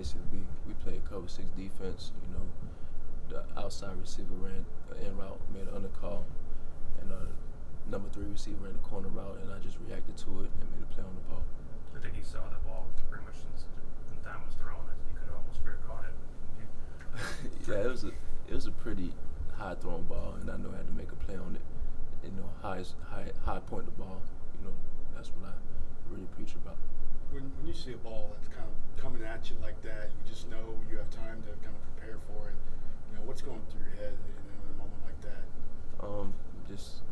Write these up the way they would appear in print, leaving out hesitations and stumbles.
basically we played cover six defense. The outside receiver ran an in route, made an undercall, and number three receiver ran a corner route, and I just reacted to it and made a play on the ball. I think he saw the ball pretty much since the time it was thrown. He could have almost fair caught it. Yeah, it was a pretty high thrown ball, and I know I had to make a play on it. High point the ball. That's what I really preach about. When you see a ball that's kind of coming at you like that, you just know you have time to kind of prepare for it. What's going through your head in a moment like that? Just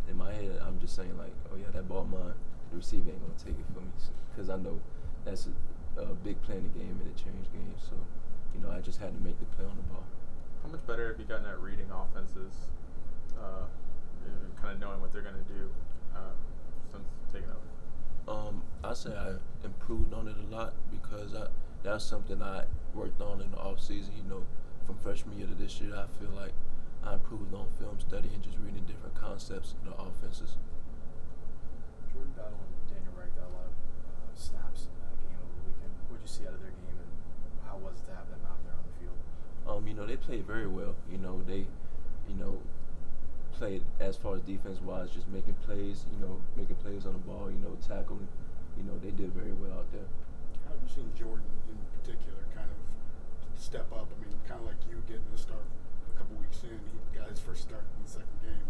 in my head, I'm just saying like, oh yeah, that ball mine. The receiver ain't gonna take it for me, because I know that's a big play in the game and it changed games. So, I just had to make the play on the ball. How much better have you gotten at reading offenses, and kind of knowing what they're gonna do since taking over? I say I improved on it a lot because that's something I worked on in the off season. From freshman year to this year, I feel like I improved on film study and just reading different concepts in the offenses. Jordan Battle and Daniel Wright got a lot of snaps in that game over the weekend. What did you see out of their game, and how was it to have them out there on the field? They played very well. They played as far as defense wise, just making plays. Making plays on the ball. Tackling. They did very well out there. How have you seen Jordan in particular kind of step up? I mean, kind of like you getting a start a couple weeks in. He got his first start in the second game.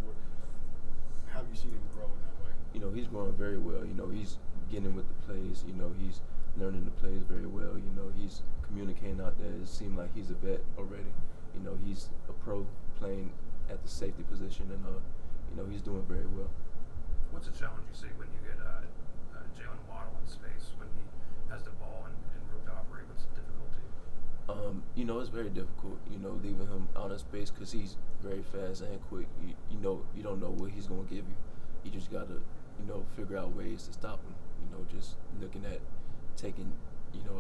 How have you seen him grow in that way? He's growing very well. He's getting with the plays. He's learning the plays very well. He's communicating out there. It seems like he's a vet already. He's a pro playing at the safety position, and he's doing very well. What's the challenge you see when you get Jalen Waddle in space when he has the ball and room to operate? What's the difficulty? It's very difficult. Leaving him out of space because he's very fast and quick. You don't know what he's gonna give you. You just gotta figure out ways to stop him. Just looking at taking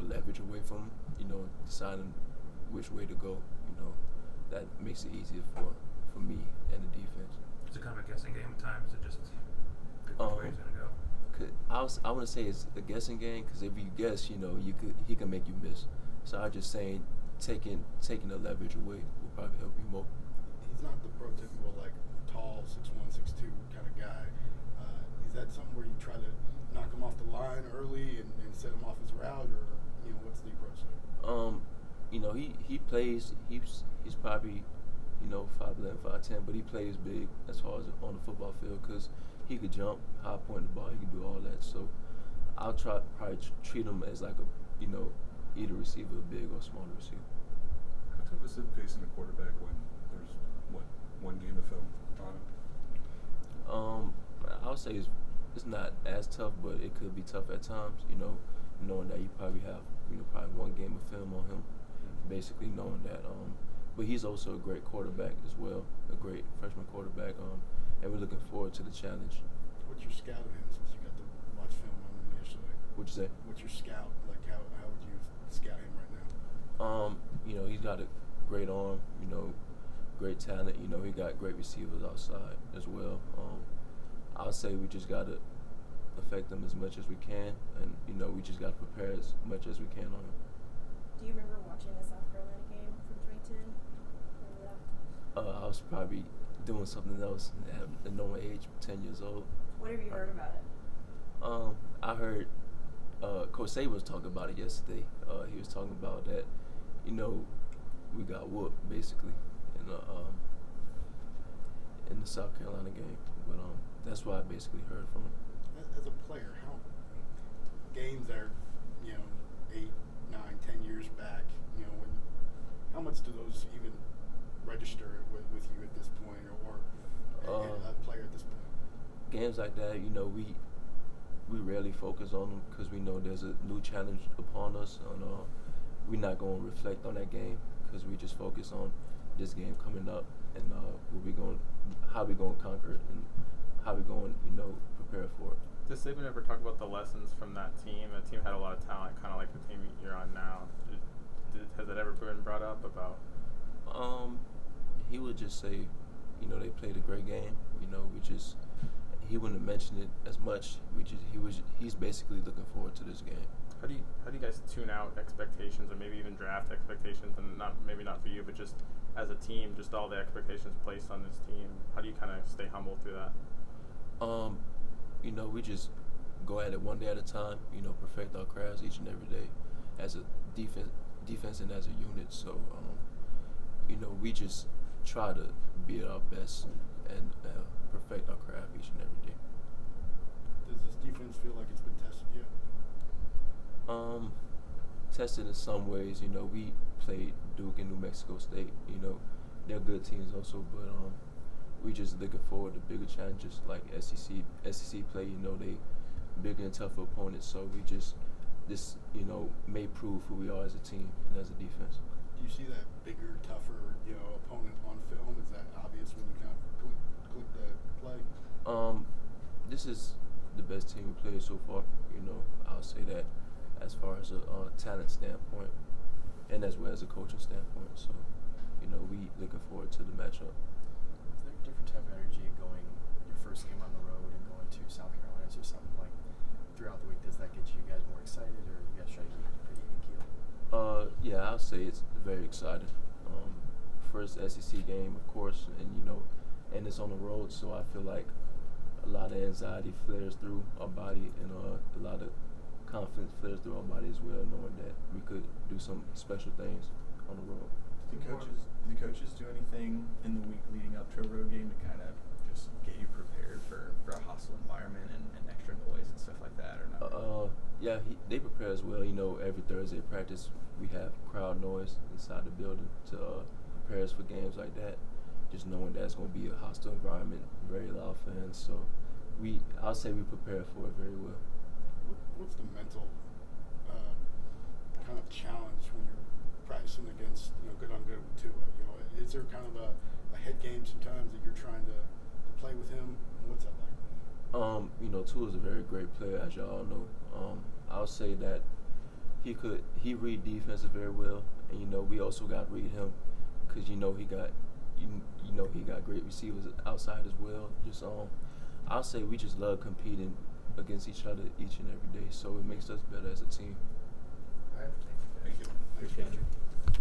leverage away from him. Deciding which way to go. That makes it easier for me and the defense. Is it kind of a guessing game at times? Is it just pick which way he's gonna go? I want to say it's a guessing game because if you guess, he can make you miss. So I'm just saying taking the leverage away will probably help you more. He's not the prototypical tall 6'1", 6'2" kind of guy. Is that something where you try to knock him off the line early and set him off his route, or what's the approach there? He plays. He's probably 5'11", 5'10", but he plays big as far as on the football field because he could jump, high point the ball, he can do all that. So I'll probably treat him as like a either receiver, big or smaller receiver. How tough is it facing a quarterback when there's one game of film on him? I would say it's not as tough, but it could be tough at times. Knowing that you probably have probably one game of film on him, basically knowing that. But he's also a great quarterback as well, a great freshman quarterback. And we're looking forward to the challenge. What's your scout of him since you got to watch film on him initially? What'd you say? What's your scout? How would you scout him right now? He's got a great arm, great talent. He got great receivers outside as well. I'll say we just got to affect him as much as we can, and we just got to prepare as much as we can on him. Do you remember watching the South Carolina game from 2010? Remember that? I was probably doing something else at a normal age, 10 years old. What have you heard about it? I heard Coach Saban was talking about it yesterday. He was talking about that, we got whooped basically in the South Carolina game. But that's what I basically heard from him. As a player, how games that are 8, 9, 10 years back, how much do those even register with you at this point, or a player at this point? Games like that, we rarely focus on them because we know there's a new challenge upon us. We're not going to reflect on that game because we just focus on this game coming up and how we going to conquer it and how we going to prepare for it. Does Saban ever talk about the lessons from that team? That team had a lot of talent, kind of like the team you're on now. Has that ever been brought up about? He would just say, they played a great game. He wouldn't have mentioned it as much. He's basically looking forward to this game. How do how do you guys tune out expectations or maybe even draft expectations, and maybe not for you, but just as a team, just all the expectations placed on this team? How do you kind of stay humble through that? You know, we just go at it one day at a time. You know, perfect our crafts each and every day as a defense and as a unit. So, you know, we just try to be at our best and perfect our craft each and every day. Does this defense feel like it's been tested yet? Tested in some ways. You know, we played Duke and New Mexico State. You know, they're good teams also, but we just looking forward to bigger challenges like SEC play. You know, they bigger and tougher opponents. So we just this you know may prove who we are as a team and as a defense. Do you see that bigger, tougher, opponent on film? Is that obvious when you kind of click the play? This is the best team we played so far. You know, I'll say that as far as a talent standpoint and as well as a coaching standpoint. So, you know, we looking forward to the matchup. Is there a different type of energy going your first game on the road and going to South Carolina? Is there something like throughout the week? Does that get you guys more excited, or you guys try to keep it pretty even keel? Yeah, I'll say it's very exciting. First SEC game, of course, and and it's on the road, so I feel like a lot of anxiety flares through our body, and a lot of confidence flares through our body as well, knowing that we could do some special things on the road. Do the coaches do anything in the week leading up to a road game to kind of just get you prepared for a hostile environment and extra noise and stuff like that, or not? Yeah, they prepare as well. You know, every Thursday practice we have crowd noise inside the building to prepare us for games like that. Just knowing that it's going to be a hostile environment, very loud fans. So I'll say we prepare for it very well. What's the mental kind of challenge when you're practicing against good on good with Tua? Is there kind of a head game sometimes that you're trying to play with him? What's that like? Tua's a very great player, as y'all know. I'll say that he read defenses very well, and we also got to read him because he got great receivers outside as well. Just I'll say we just love competing against each other each and every day, so it makes us better as a team. All right. Thank you. Appreciate you.